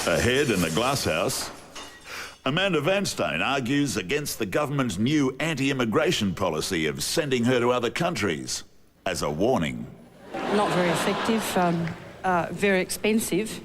Ahead in the glasshouse, Amanda Vanstone argues against the government's new anti-immigration policy of sending her to other countries as a warning. Not very effective, very expensive.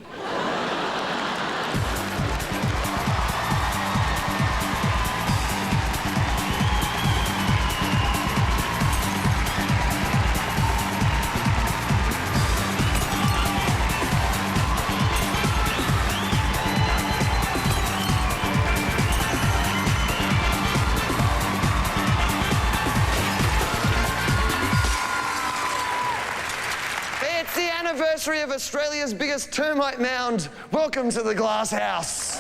It's the anniversary of Australia's biggest termite mound. Welcome to the Glass House.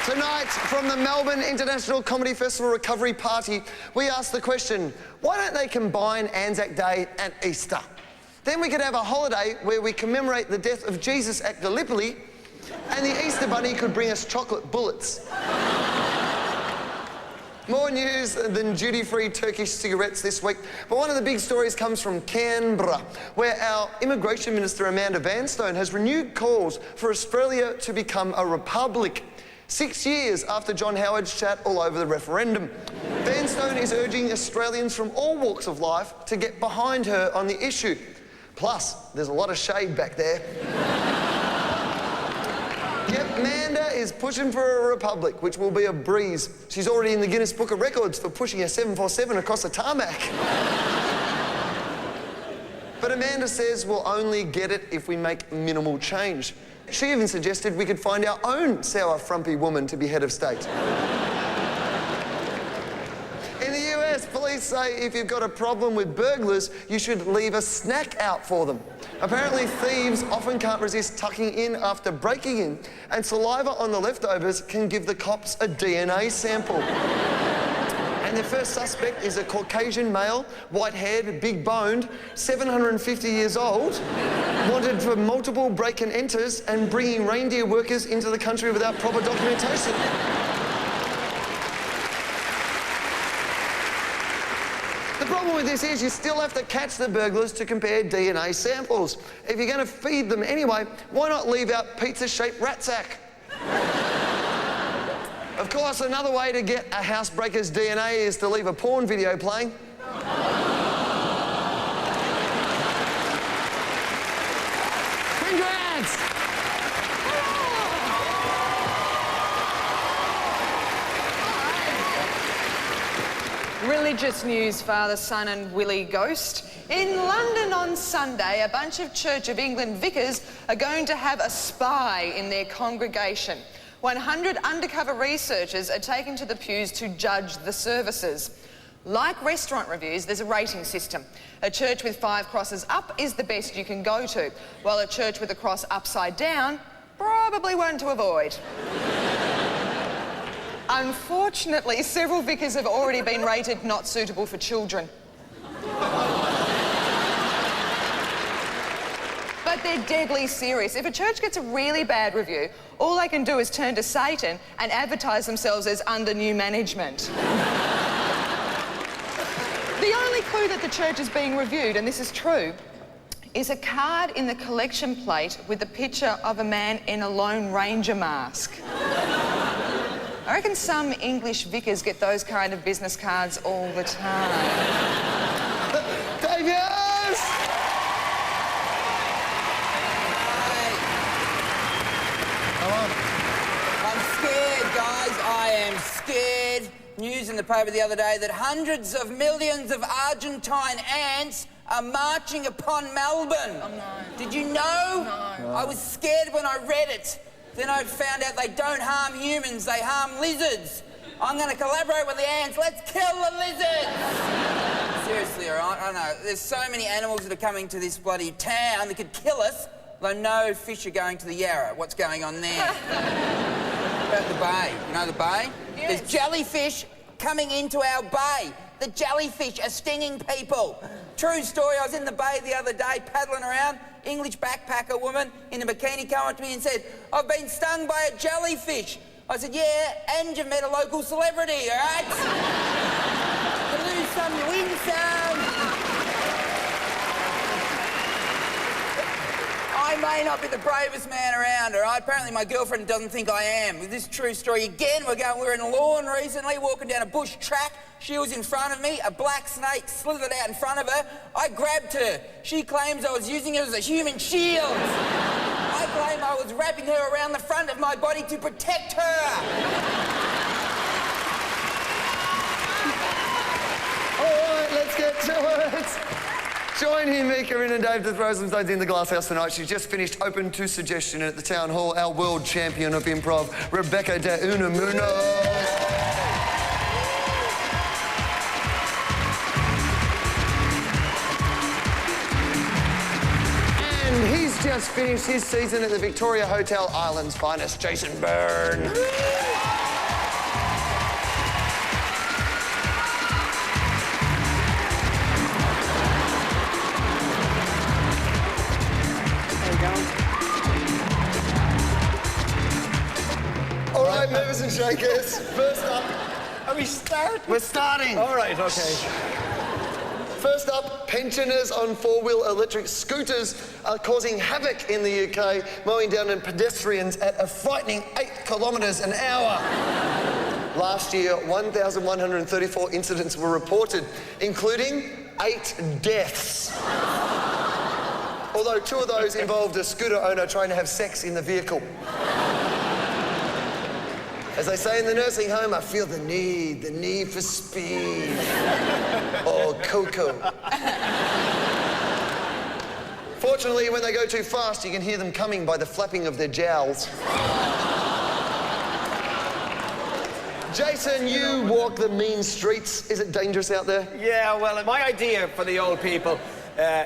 Tonight, from the Melbourne International Comedy Festival Recovery Party, we asked the question, why don't they combine Anzac Day and Easter? Then we could have a holiday where we commemorate the death of Jesus at Gallipoli, and the Easter Bunny could bring us chocolate bullets. More news than duty-free Turkish cigarettes this week, but one of the big stories comes from Canberra, where our Immigration Minister Amanda Vanstone has renewed calls for Australia to become a republic. 6 years after John Howard's chat all over the referendum. Vanstone is urging Australians from all walks of life to get behind her on the issue. Plus, there's a lot of shade back there. Yep, Amanda is pushing for a republic, which will be a breeze. She's already in the Guinness Book of Records for pushing a 747 across the tarmac. But Amanda says we'll only get it if we make minimal change. She even suggested we could find our own sour, frumpy woman to be head of state. In the US, police say if you've got a problem with burglars, you should leave a snack out for them. Apparently, thieves often can't resist tucking in after breaking in, and saliva on the leftovers can give the cops a DNA sample. And their first suspect is a Caucasian male, white-haired, big-boned, 750 years old, wanted for multiple break-and-enters and bringing reindeer workers into the country without proper documentation. The problem with this is you still have to catch the burglars to compare DNA samples. If you're going to feed them anyway, why not leave out pizza-shaped rat sack? Of course, another way to get a housebreaker's DNA is to leave a porn video playing. Congrats! Religious news, Father, Son and Willie Ghost. In London on Sunday, a bunch of Church of England vicars are going to have a spy in their congregation. 100 undercover researchers are taken to the pews to judge the services. Like restaurant reviews, there's a rating system. A church with 5 crosses up is the best you can go to, while a church with a cross upside down, probably one to avoid. Unfortunately, several vicars have already been rated not suitable for children. But they're deadly serious. If a church gets a really bad review, all they can do is turn to Satan and advertise themselves as under new management. The only clue that the church is being reviewed, and this is true, is a card in the collection plate with a picture of a man in a Lone Ranger mask. I reckon some English vicars get those kind of business cards all the time. Dave Hughes! I'm scared, guys. I am scared. News in the paper the other day that hundreds of millions of Argentine ants are marching upon Melbourne. Oh, no. Did you know? No. I was scared when I read it. Then I found out they don't harm humans, they harm lizards. I'm going to collaborate with the ants. Let's kill the lizards! Seriously, all right? I know. There's so many animals that are coming to this bloody town that could kill us, though no fish are going to the Yarra. What's going on there? About the bay. You know the bay? Yes. There's jellyfish coming into our bay. The jellyfish are stinging people. True story, I was in the bay the other day paddling around. English backpacker woman in a bikini came up to me and said, I've been stung by a jellyfish. I said, yeah, and you've met a local celebrity, all right? You lose some, you win some. I may not be the bravest man around, all right? Apparently my girlfriend doesn't think I am. With this true story again, we were in a lawn recently, walking down a bush track. She was in front of me, a black snake slithered out in front of her. I grabbed her. She claims I was using her as a human shield. I claim I was wrapping her around the front of my body to protect her. All right, let's get to it. Join here, me, Corinne and Dave, to throw some stones in the glass house tonight. She's just finished open to suggestion at the Town Hall, our world champion of improv, Rebecca de Unamuno. He's just finished his season at the Victoria Hotel Island's finest, Jason Byrne. There you go. All right, movers and shakers. First up. Are we starting? We're starting. All right, okay. First up, pensioners on four-wheel electric scooters are causing havoc in the UK, mowing down pedestrians at a frightening 8 kilometres an hour. Last year, 1,134 incidents were reported, including 8 deaths. Although 2 of those involved a scooter owner trying to have sex in the vehicle. As they say in the nursing home, I feel the need for speed. Oh, cocoa. Fortunately, when they go too fast, you can hear them coming by the flapping of their jowls. Jason, you walk the mean streets. Is it dangerous out there? Yeah, well, my idea for the old people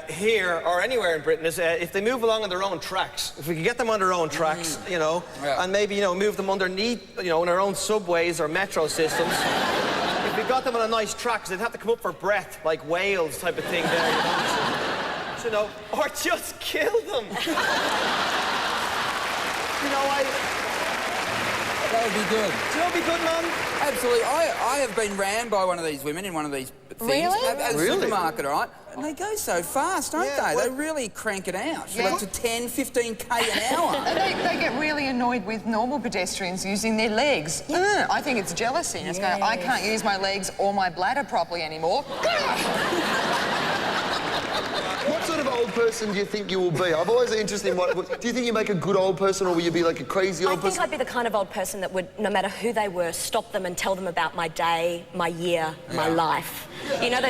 here or anywhere in Britain is if they move along on their own tracks, if we could get them on their own tracks, you know, and maybe, you know, move them underneath, you know, in our own subways or metro systems. If we got them on a nice track, they'd have to come up for breath, like whales type of thing there, you know, or just kill them. You know, That would be good. Do you know what would be good, man? Absolutely. I have been ran by one of these women in one of these things. Really? At a supermarket, all right? And they go so fast, don't they? They really crank it out. Yeah. Up to 10, 15k an hour. They get really annoyed with normal pedestrians using their legs. I think it's jealousy. It's going, I can't use my legs or my bladder properly anymore. What sort of old person do you think you will be? I've always been interested in what... Do you think you make a good old person, or will you be like a crazy old person? I think I'd be the kind of old person that would, no matter who they were, stop them and tell them about my day, my year, my life. You know,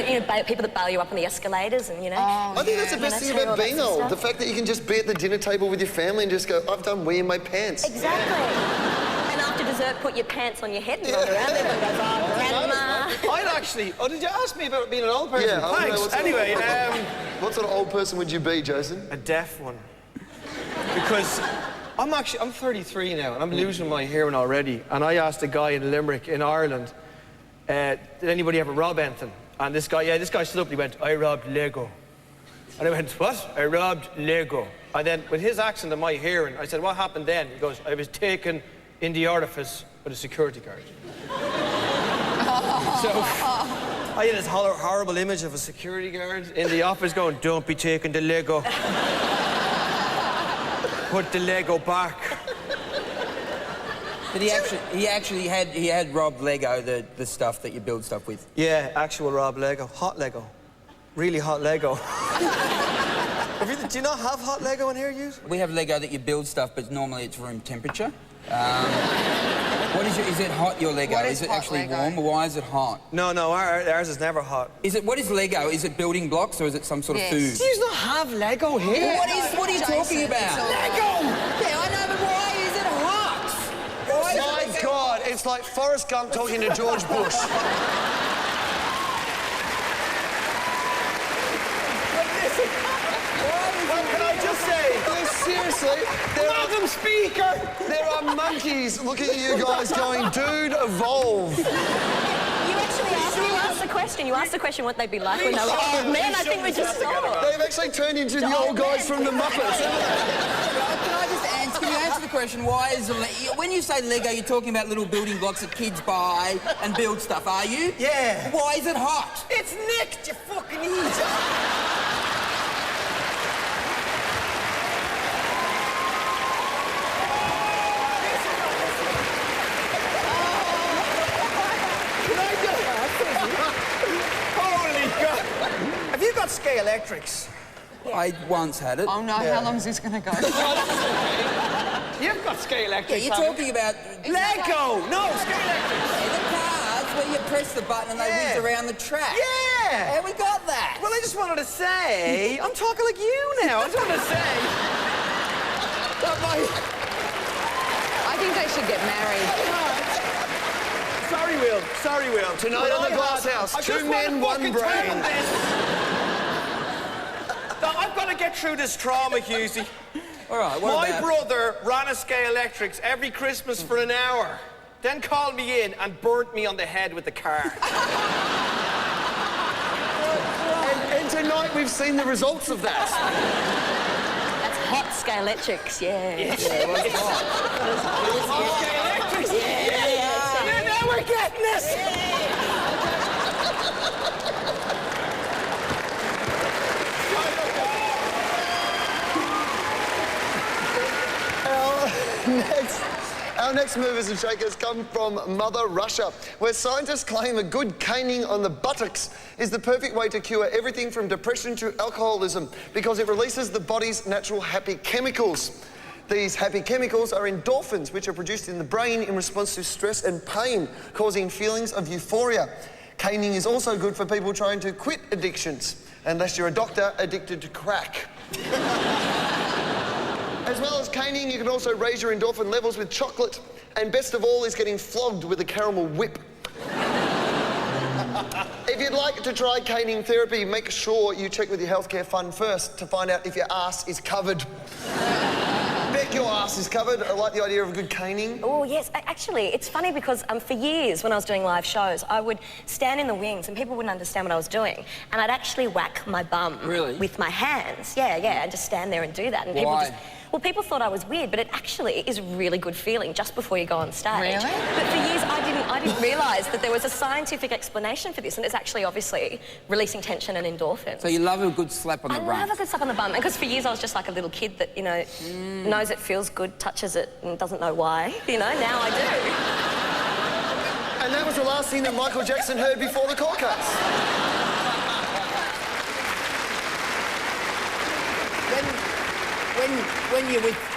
people that bail you up on the escalators and, you know... I think that's the best thing about being old. The fact that you can just be at the dinner table with your family and just go, I've done wee in my pants. Exactly. And after dessert, put your pants on your head and run around. Everyone goes, oh, grandma. I'd actually... Oh, did you ask me about being an old person? Yeah, Thanks. Anyway, what sort of old person would you be, Jason? a deaf one. Because I'm 33 now and I'm losing my hearing already. And I asked a guy in Limerick in Ireland, did anybody ever rob anything? And this guy stood up and he went, I robbed Lego. And I went, what? I robbed Lego. And then with his accent and my hearing, I said, what happened then? He goes, I was taken in the orifice with a security guard. So I had this horrible image of a security guard in the office going, don't be taking the Lego. Put the Lego back. But he actually had robbed Lego, the stuff that you build stuff with. Yeah, actual Rob Lego. Hot Lego. Really hot Lego. Do you not have hot Lego in here, Hughes? We have Lego that you build stuff, but normally it's room temperature. Is it hot, your Lego? Is it actually Lego? warm, or why is it hot? No, ours is never hot. What is Lego? Is it building blocks, or is it some sort of food? Do you not have Lego here? What are you talking about? Lego! Yeah, I know, but why is it hot? My God, it's like Forrest Gump talking to George Bush. Well, can I just say... Seriously, Madam Speaker! there are monkeys looking at you guys going, dude, evolve. You actually asked the question. You asked the question what they'd be like when they were old men. I think we just saw. They've actually turned into the old guys from the Muppets. Can you answer the question, why is when you say Lego, you're talking about little building blocks that kids buy and build stuff, are you? Yeah. Why is it hot? It's nicked, you fucking idiot! electrics. I once had it. Oh no, how long's this going to go? You've got Sky Yeah, electrics. you're talking about... Lego! No, Sky electrics! The cars where you press the button and they whiz around the track. Yeah! Yeah, we got that. Well, I just wanted to say... I'm talking like you now. I just wanted to say... that I think they should get married. Sorry, Will. Sorry, Will. Tonight on the Glass House, two men, one brain. I've got to get through this trauma, Hughesy. All right, My brother ran a Sky Electrics every Christmas for an hour, then called me in and burnt me on the head with the car. And tonight we've seen the results of that. That's hot Sky Electrics, yeah. Yes. Sky Electrics? Yeah. Now we're getting this. Our next movers and shakers come from Mother Russia, where scientists claim a good caning on the buttocks is the perfect way to cure everything from depression to alcoholism because it releases the body's natural happy chemicals. These happy chemicals are endorphins, which are produced in the brain in response to stress and pain, causing feelings of euphoria. Caning is also good for people trying to quit addictions, unless you're a doctor addicted to crack. As well as caning, you can also raise your endorphin levels with chocolate, and best of all is getting flogged with a caramel whip. If you'd like to try caning therapy, make sure you check with your healthcare fund first to find out if your ass is covered. Bet your ass is covered. I like the idea of a good caning. Oh, yes. Actually, it's funny because for years when I was doing live shows, I would stand in the wings and people wouldn't understand what I was doing. And I'd actually whack my bum with my hands. Yeah, and just stand there and do that. And people thought I was weird, but it actually is a really good feeling just before you go on stage. Really? But for years, I didn't realise that there was a scientific explanation for this, and it's actually obviously releasing tension and endorphins. So you love a good slap on the bum? I love a good slap on the bum, because for years I was just like a little kid that, you know, knows it feels good, touches it, and doesn't know why. You know, now I do. And that was the last thing that Michael Jackson heard before the court case.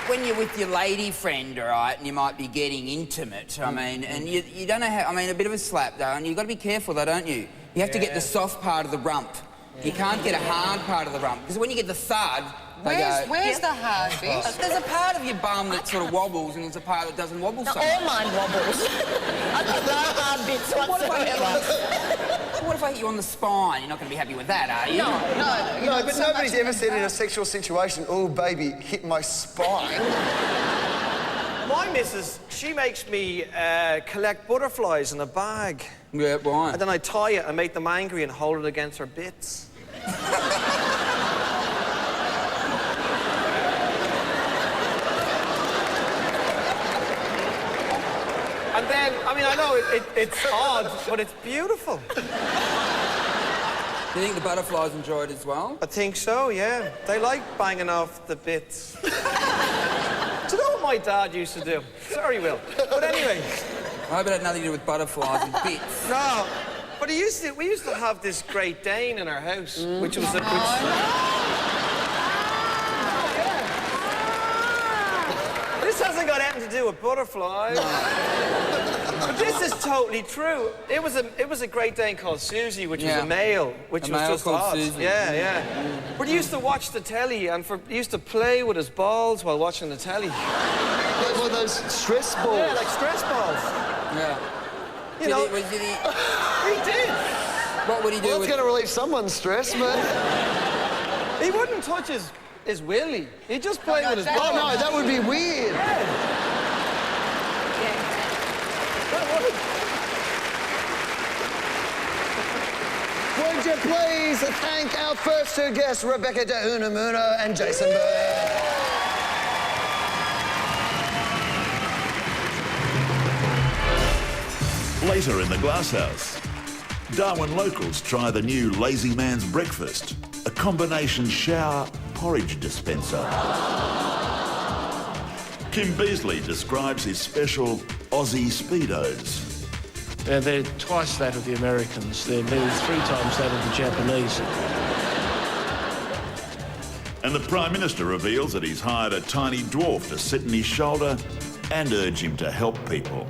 When you're with your lady friend, all right, and you might be getting intimate, I mean, and you don't know how, I mean, a bit of a slap, though, and you've got to be careful, though, don't you? You have to get the soft part of the rump. You can't get a hard part of the rump, because when you get the thud, Where's the hard bit? There's a part of your bum that sort of wobbles, and there's a part that doesn't wobble so much. All mine wobbles. I've got no hard bits whatsoever. What if I hit you on the spine? You're not going to be happy with that, are you? No, but nobody's ever said in a sexual situation, "Oh, baby, hit my spine." My missus, she makes me collect butterflies in a bag. Yeah, why? And then I tie it and make them angry and hold it against her bits. And then, I mean, I know it's odd, but it's beautiful. Do you think the butterflies enjoy it as well? I think so, yeah. They like banging off the bits. Do you know what my dad used to do? Sorry, Will. But anyway. I hope it had nothing to do with butterflies and bits. No. But we used to have this Great Dane in our house, which was This hasn't got anything to do with butterflies. No. But this is totally true. It was a Great Dane called Susie, which was a male, which was just odd. Susie. Yeah. But he used to watch the telly and he used to play with his balls while watching the telly. Like one of those stress balls. Yeah, like stress balls. Yeah. You know, Did he? he did. What would he do? Well, it's going to relieve someone's stress, but... He wouldn't touch his willy. He'd just play with his balls. Oh, no, that would be weird. Would you please thank our first two guests, Rebecca de Unamuno and Jason Bird. Later in the Glass House, Darwin locals try the new Lazy Man's Breakfast, a combination shower porridge dispenser. Kim Beasley describes his special Aussie Speedos. They're twice that of the Americans. They're nearly 3 times that of the Japanese. And the Prime Minister reveals that he's hired a tiny dwarf to sit on his shoulder and urge him to help people.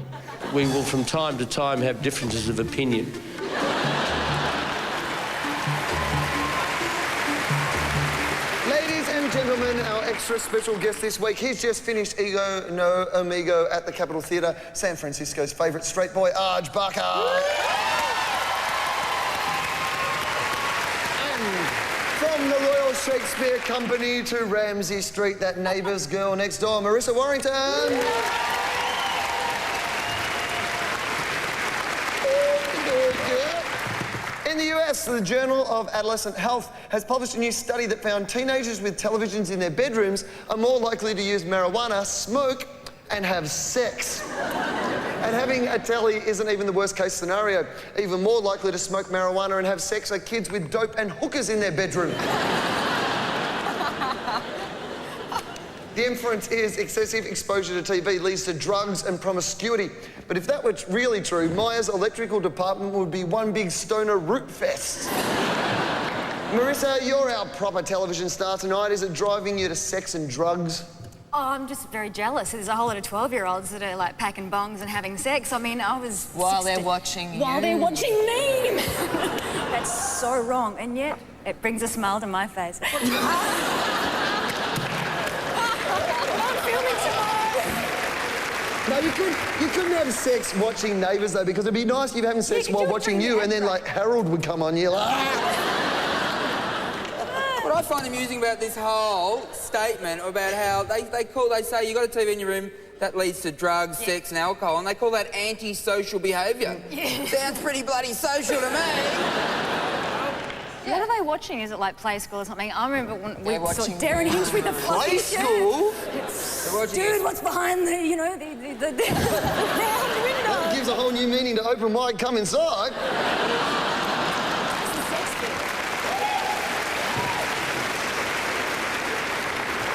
We will from time to time have differences of opinion. Ladies and gentlemen, our extra special guest this week, he's just finished Ego No Amigo at the Capitol Theatre, San Francisco's favourite straight boy, Arj Barker. From the Royal Shakespeare Company to Ramsay Street, that neighbour's girl next door, Marissa Warrington. In the US, the Journal of Adolescent Health has published a new study that found teenagers with televisions in their bedrooms are more likely to use marijuana, smoke, and have sex. And having a telly isn't even the worst case scenario. Even more likely to smoke marijuana and have sex are kids with dope and hookers in their bedroom. The inference is excessive exposure to TV leads to drugs and promiscuity. But if that were really true, Maya's electrical department would be one big stoner root fest. Marissa, you're our proper television star tonight. Is it driving you to sex and drugs? Oh, I'm just very jealous. There's a whole lot of 12-year-olds that are like packing bongs and having sex. I mean, I was... While they're watching you. While they're watching me! That's so wrong, and yet it brings a smile to my face. I'm filming tomorrow! No, you couldn't have sex watching Neighbours, though, because it'd be nice if you're having sex while watching you, and then, like, Harold would come on you, like... What I find amusing about this whole statement about how they say you got a TV in your room that leads to drugs, sex and alcohol, and they call that anti-social behaviour. Yeah. Sounds pretty bloody social to me. What are they watching? Is it like Play School or something? I remember when we saw watching Darren Hinch with the fluffy shirt. School? Dude, what's behind the, you know, the round window? It gives a whole new meaning to open wide, come inside.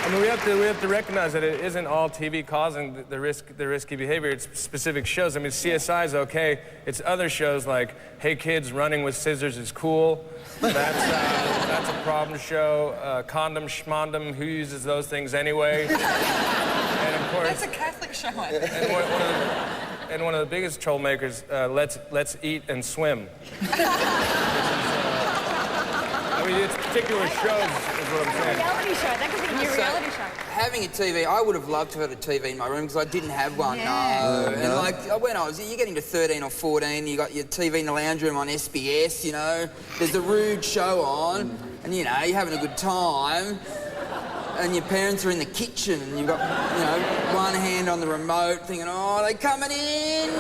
I mean, we have to recognize that it isn't all TV causing the risky behavior. It's specific shows. I mean, CSI is okay. It's other shows like Hey Kids, Running with Scissors is cool. That's a problem show. Condom Schmondom, who uses those things anyway? And of course, That's a Catholic show. And one of the biggest trollmakers, Let's Eat and Swim. I mean, it's particular shows, is what I'm saying. Reality show. That could be a new reality show. Having a TV, I would have loved to have had a TV in my room because I didn't have one. Yeah. No. And like when you're getting to 13 or 14, you got your TV in the lounge room on SBS. You know, there's a rude show on, and you know you're having a good time. And your parents are in the kitchen, and you've got, you know, one hand on the remote, thinking, "Oh, they coming in."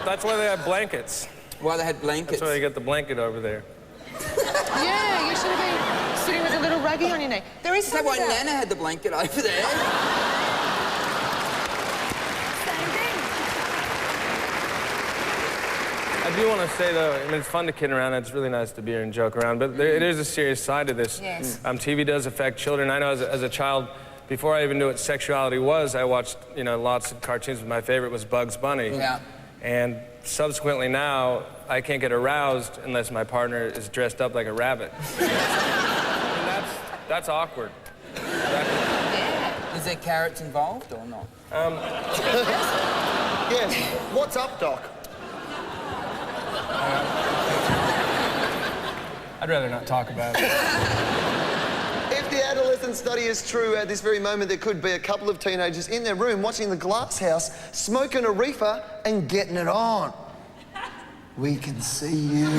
That's why they have blankets. Why they had blankets? That's why they get the blanket over there. Yeah, you should have been sitting with a little ruggie on your neck. There is that why Nana had the blanket over there? I do want to say, though, I mean, it's fun to kid around, and it's really nice to be here and joke around, but there is a serious side to this. Yes. TV does affect children. I know as a child, before I even knew what sexuality was, I watched, you know, lots of cartoons. My favorite was Bugs Bunny. Yeah. And subsequently now, I can't get aroused unless my partner is dressed up like a rabbit. And that's awkward. Yeah. Is there carrots involved or not? Yes. What's up, Doc? I'd rather not talk about it. If the adolescent study is true, at this very moment there could be a couple of teenagers in their room watching The Glass House, smoking a reefer and getting it on. We can see you.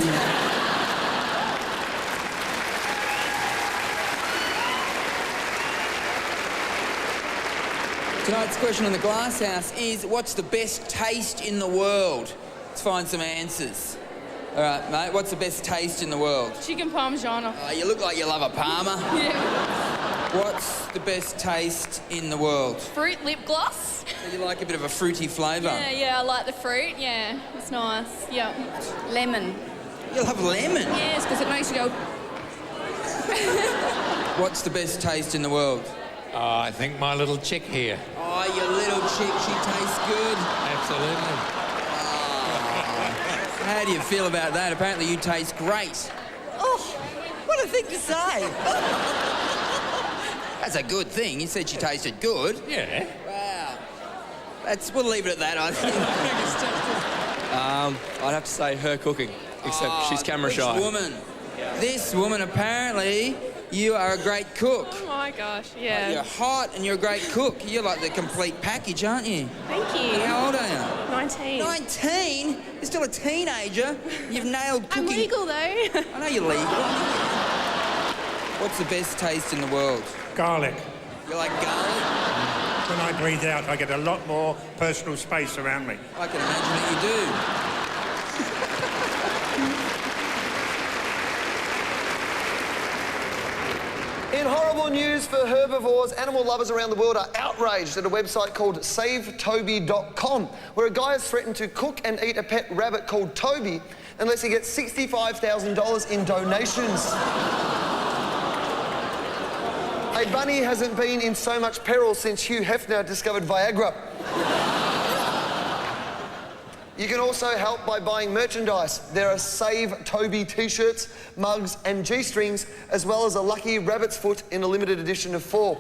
Tonight's question on The Glass House is, what's the best taste in the world? Let's find some answers. All right, mate, what's the best taste in the world? Chicken parmigiana. Oh, you look like you love a parma. Yeah. What's the best taste in the world? Fruit lip gloss. So you like a bit of a fruity flavour? Yeah, I like the fruit. Yeah, it's nice. Yeah. Lemon. You love lemon? Yes, because it makes you go... What's the best taste in the world? I think my little chick here. Oh, your little chick, she tastes good. Absolutely. How do you feel about that? Apparently you taste great. Oh, what What a thing to say. That's a good thing. You said she tasted good. Yeah. Wow. We'll leave it at that, I think. I'd have to say her cooking, except she's camera shy. This woman, apparently, you are a great cook. Oh my gosh, yeah. You're hot and you're a great cook. You're like the complete package, aren't you? Thank you. How old are you? 19. 19? You're still a teenager. You've nailed cooking. I'm legal though. I know you're legal. What's the best taste in the world? Garlic. You like garlic? When I breathe out, I get a lot more personal space around me. I can imagine that you do. In horrible news for herbivores, animal lovers around the world are outraged at a website called SaveToby.com, where a guy has threatened to cook and eat a pet rabbit called Toby unless he gets $65,000 in donations. A bunny hasn't been in so much peril since Hugh Hefner discovered Viagra. You can also help by buying merchandise. There are Save Toby t-shirts, mugs and G-strings, as well as a lucky rabbit's foot in a limited edition of 4.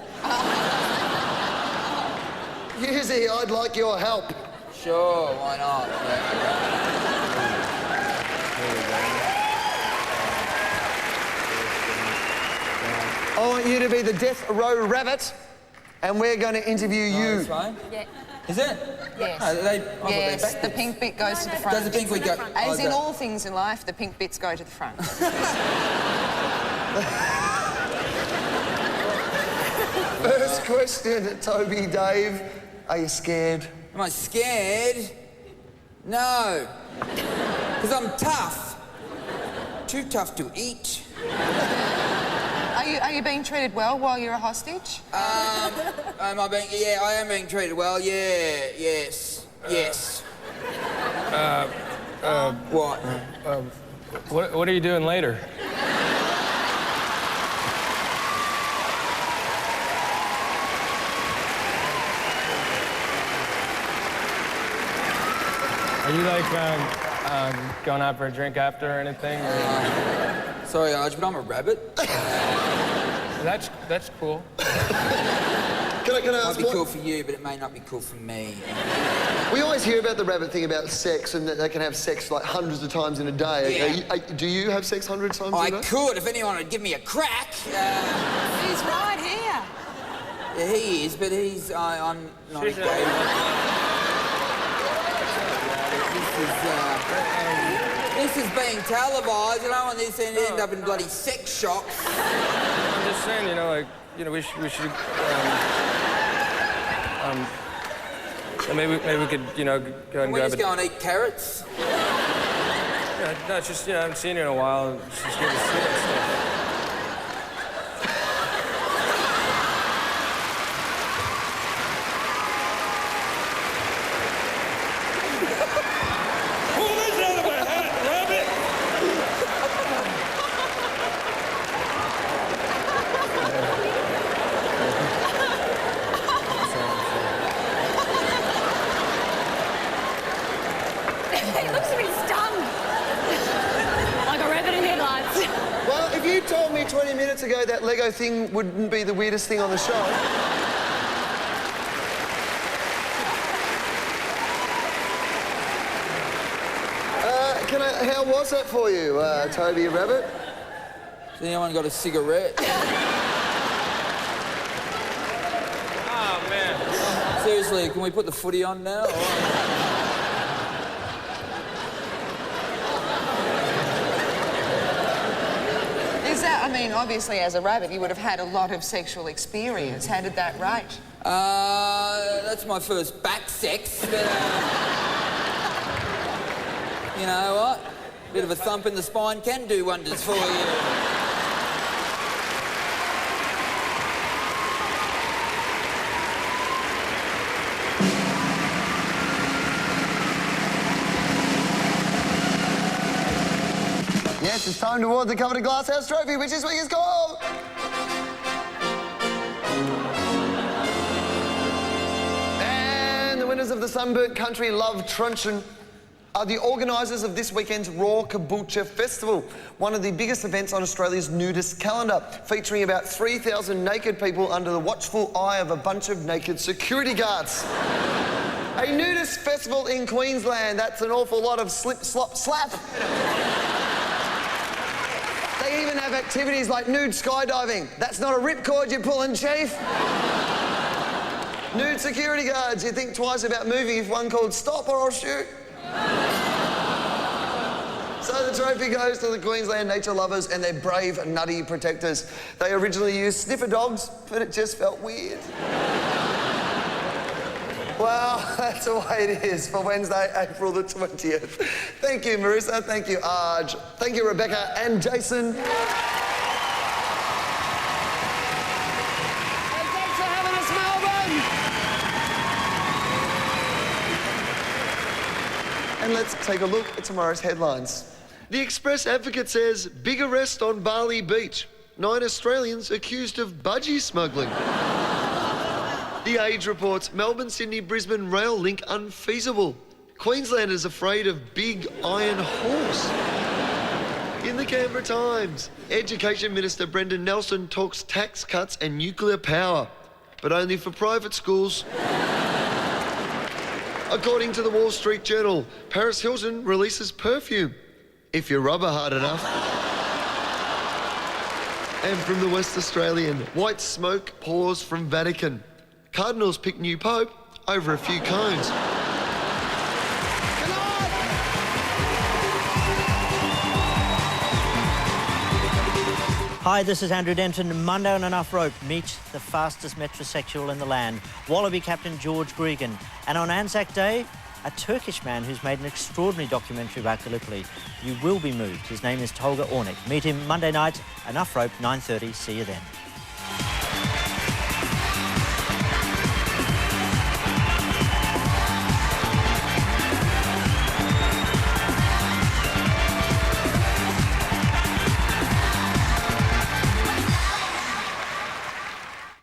Yuzi, I'd like your help. Sure, why not? I want you to be the death row rabbit, and we're going to interview you. That's fine. Yeah. Is it? Yes. Yes, the pink bit goes to the front. Does the pink bit go? As in all things in life, the pink bits go to the front. First question, Toby, Dave. Are you scared? Am I scared? No. Because I'm tough. Too tough to eat. Are you being treated well while you're a hostage? Am I being... Yeah, I am being treated well. Yeah, yes. Yes. What? What are you doing later? Are you like going out for a drink after or anything? Sorry, Arj, but I'm a rabbit. That's cool. Can I It might ask be what... cool for you, but it may not be cool for me. We always hear about the rabbit thing about sex and that they can have sex like hundreds of times in a day. Yeah. Do you have sex hundreds of times in a day? I could if anyone would give me a crack. He's right here. Yeah, he is, but I'm not a gay. This is being televised. I don't want this to end up in bloody sex shops. I'm just saying, we should maybe we could, go and Can we grab just go and eat carrots? Yeah, no, it's just, I haven't seen you in a while. It's just good to see you and stuff. He looks a bit stunned. Like a rabbit in headlights. Well, if you told me 20 minutes ago that Lego thing wouldn't be the weirdest thing on the show... how was that for you, Toby Rabbit? Has anyone got a cigarette? Oh, man. Seriously, can we put the footy on now? Is that, obviously as a rabbit you would have had a lot of sexual experience. How did that rate? That's my first back sex, but, you know what? A bit of a thump in the spine can do wonders for you. Yes, it's time to award the coveted Glasshouse Trophy, which this week is called... And the winners of the Sunburnt Country Love Truncheon are the organisers of this weekend's Raw Kombucha Festival, one of the biggest events on Australia's nudist calendar, featuring about 3,000 naked people under the watchful eye of a bunch of naked security guards. A nudist festival in Queensland, that's an awful lot of slip, slop, slap. They even have activities like nude skydiving. That's not a ripcord you're pulling, Chief. Nude security guards, you think twice about moving if one called stop or I'll shoot. So the trophy goes to the Queensland nature lovers and their brave, nutty protectors. They originally used sniffer dogs, but it just felt weird. Well, that's the way it is for Wednesday, April the 20th. Thank you, Marissa. Thank you, Arj. Thank you, Rebecca and Jason. And thanks for having us, Melbourne. And let's take a look at tomorrow's headlines. The Express Advocate says, big arrest on Bali Beach. 9 Australians accused of budgie smuggling. The Age reports Melbourne, Sydney, Brisbane rail link unfeasible. Queenslanders afraid of big iron horse. In the Canberra Times, Education Minister Brendan Nelson talks tax cuts and nuclear power, but only for private schools. According to the Wall Street Journal, Paris Hilton releases perfume, if you're rubber hard enough. And from the West Australian, white smoke pours from Vatican. Cardinals pick new pope over a few cones. Hi, this is Andrew Denton. Monday on Enough Rope, meet the fastest metrosexual in the land, Wallaby captain George Gregan. And on Anzac Day, a Turkish man who's made an extraordinary documentary about Gallipoli. You will be moved. His name is Tolga Ornik. Meet him Monday night, Enough Rope, 9:30. See you then.